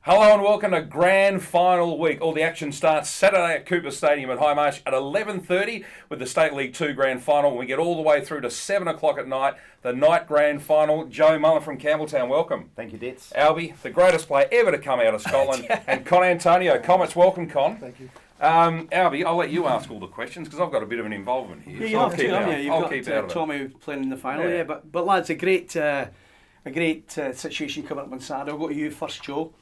Hello and welcome to Grand Final Week. All the action starts Saturday at Cooper Stadium at High Marsh at 11:30 with the State League 2 Grand Final. We get all the way through to 7 o'clock at night, the night Grand Final. Joe Mullen from Campbelltown, welcome. Thank you, Ditts. Alby, the greatest player ever to come out of Scotland. And Antoniou, Comets, welcome, Con. Thank you. Alby, I'll let you ask all the questions because I've got a bit of an involvement here. Yeah, you have to, haven't you? I'll keep You've out got of it. Tommy playing in the final, yeah. But lads, a great situation coming up on Saturday. I'll go to you first, Joe.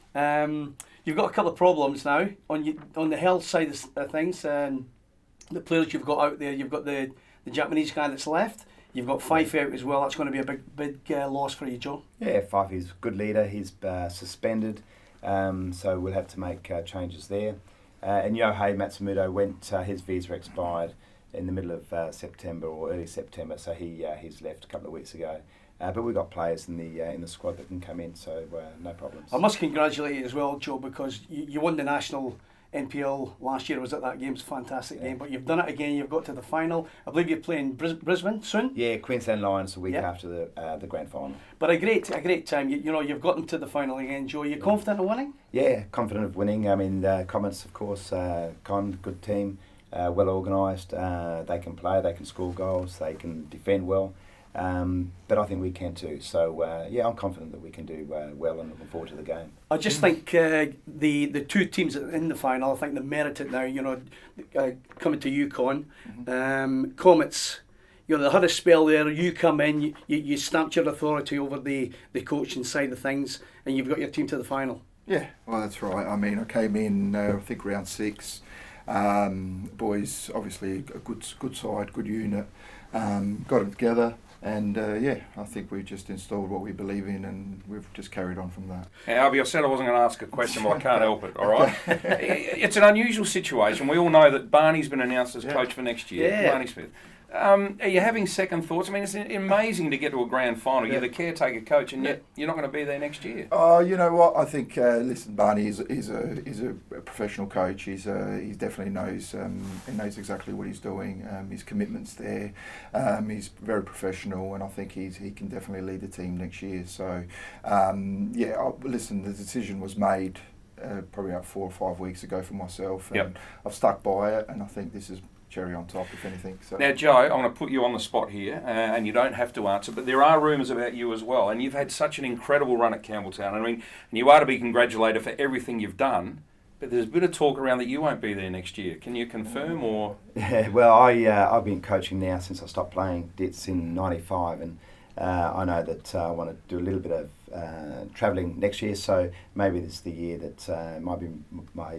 You've got a couple of problems now on the health side of things. The players you've got out there, you've got the Japanese guy that's left. You've got Fife out as well. That's going to be a big loss for you, Joe. Yeah, Fife is a good leader. He's suspended, so we'll have to make changes there. And Yohei Matsumoto his visa expired in the middle of September or early September, so he's left a couple of weeks ago. But we've got players in the squad that can come in, so no problems. I must congratulate you as well, Joe, because you won the national NPL last year. I was at that game. It's a fantastic game, but you've done it again. You've got to the final. I believe you're playing Brisbane soon. Yeah, Queensland Lions the week after the grand final. But a great time. You've got them to the final again, Joe. Are you confident of winning? Yeah, confident of winning. I mean, Comets, of course, good team, well organised. They can play, they can score goals, they can defend well. But I think we can too. So I'm confident that we can do well and looking forward to the game. I just think the two teams in the final, I think they merit it now. Coming to Yukon, Comets. They had a spell there. You come in, you stamped your authority over the coaching side of things, and you've got your team to the final. Yeah, well, that's right. I mean, I came in, I think round 6. Boys, obviously a good side, good unit. Got them together. And I think we've just installed what we believe in, and we've just carried on from that. Alby, I said I wasn't going to ask a question, but I can't help it, all right? It's an unusual situation. We all know that Barney's been announced as coach for next year, Barney Smith. Are you having second thoughts? I mean, it's amazing to get to a grand final. You're the caretaker coach, and yet you're not going to be there next year. Oh, you know what? I think, listen, Barney is a professional coach. He definitely knows he knows exactly what he's doing. His commitment's there. He's very professional, and I think he can definitely lead the team next year. So, listen, the decision was made probably about 4 or 5 weeks ago for myself, and I've stuck by it, and I think this is cherry on top, if anything. So. Now, Joe, I'm going to put you on the spot here, and you don't have to answer, but there are rumours about you as well, and you've had such an incredible run at Campbelltown. I mean, and you are to be congratulated for everything you've done, but there's a bit of talk around that you won't be there next year. Can you confirm, or...? Yeah, well, I've been coaching now since I stopped playing Ditts in '95, and I know that I want to do a little bit of travelling next year, so maybe this is the year that might be my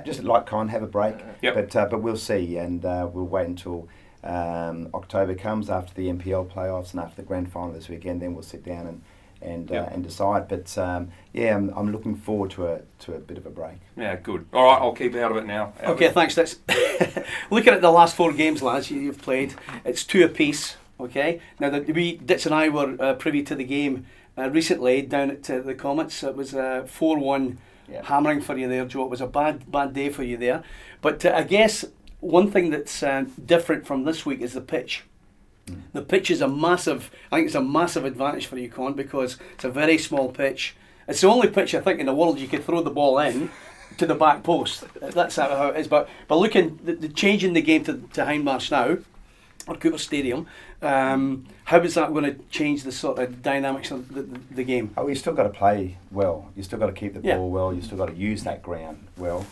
just like Con, have a break. But we'll see, and we'll wait until October comes after the NPL playoffs and after the grand final this weekend. Then we'll sit down and decide. But I'm looking forward to a bit of a break. Yeah, good. All right, I'll keep out of it now. Okay, thanks. That's looking at the last 4 games, lads, you've played. It's 2 apiece. Okay. Now, Ditts and I were privy to the game recently down at the Comets. It was a 4-1 hammering for you there, Joe. It was a bad day for you there. But I guess one thing that's different from this week is the pitch. The pitch is I think it's a massive advantage for Yukon because it's a very small pitch. It's the only pitch I think in the world you could throw the ball in to the back post. That's how it is. But looking, the changing the game to Hindmarsh now, or Cooper Stadium, how is that going to change the sort of dynamics of the game? Oh, you still got to play well. You still got to keep the ball well. You still got to use that ground well.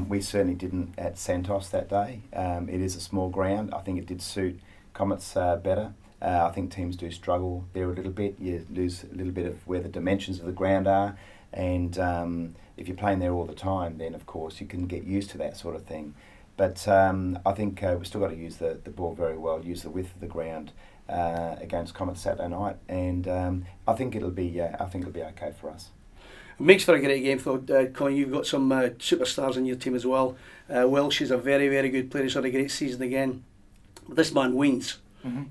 We certainly didn't at Santos that day. It is a small ground. I think it did suit Comets better. I think teams do struggle there a little bit. You lose a little bit of where the dimensions of the ground are, and if you're playing there all the time, then of course you can get used to that sort of thing. But I think we've still got to use the ball very well, use the width of the ground against Comets Saturday night, and I think it'll be okay for us. It makes for a great game, though. Colin, you've got some superstars in your team as well. Welsh is a very, very good player. He's had a great season again. But this man Weens,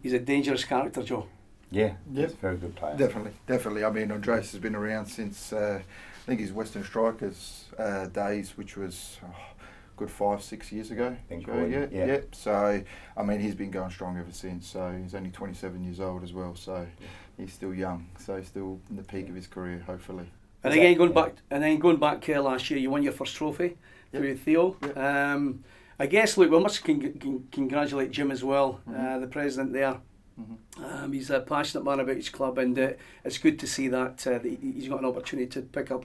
he's a dangerous character, Joe. Yeah, he's a very good player. Definitely. I mean, Andres has been around since I think his Western Strikers days, which was good 5-6 years ago. Yeah. So, I mean, he's been going strong ever since. So he's only 27 years old as well. So he's still young. So he's still in the peak of his career, hopefully. And again, going back last year, you won your first trophy through Theo. Yep. I guess, look, we must congratulate Jim as well, the president there. He's a passionate man about his club, and it's good to see that he's got an opportunity to pick up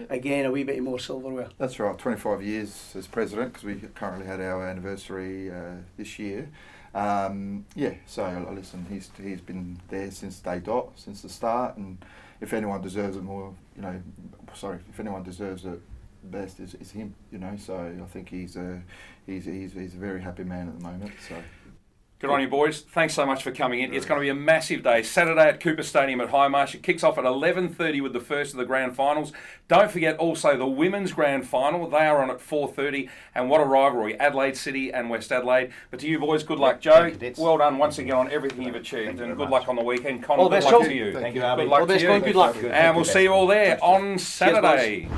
again a wee bit more silverware. That's right, 25 years as president, because we currently had our anniversary this year. So listen, he's been there since day dot, since the start, and if anyone deserves it more, if anyone deserves it best is him, So I think he's a very happy man at the moment. So. Good on you, boys. Thanks so much for coming in. It's going to be a massive day. Saturday at Cooper Stadium at Highmarsh. It kicks off at 11:30 with the first of the grand finals. Don't forget also the women's grand final. They are on at 4:30. And what a rivalry, Adelaide City and West Adelaide. But to you boys, good luck. Joe, well done once again on everything you've achieved. And good luck on the weekend. Connor, good luck to you. Thank you, Harvey. Good luck to you. Good luck. And we'll see you all there on Saturday.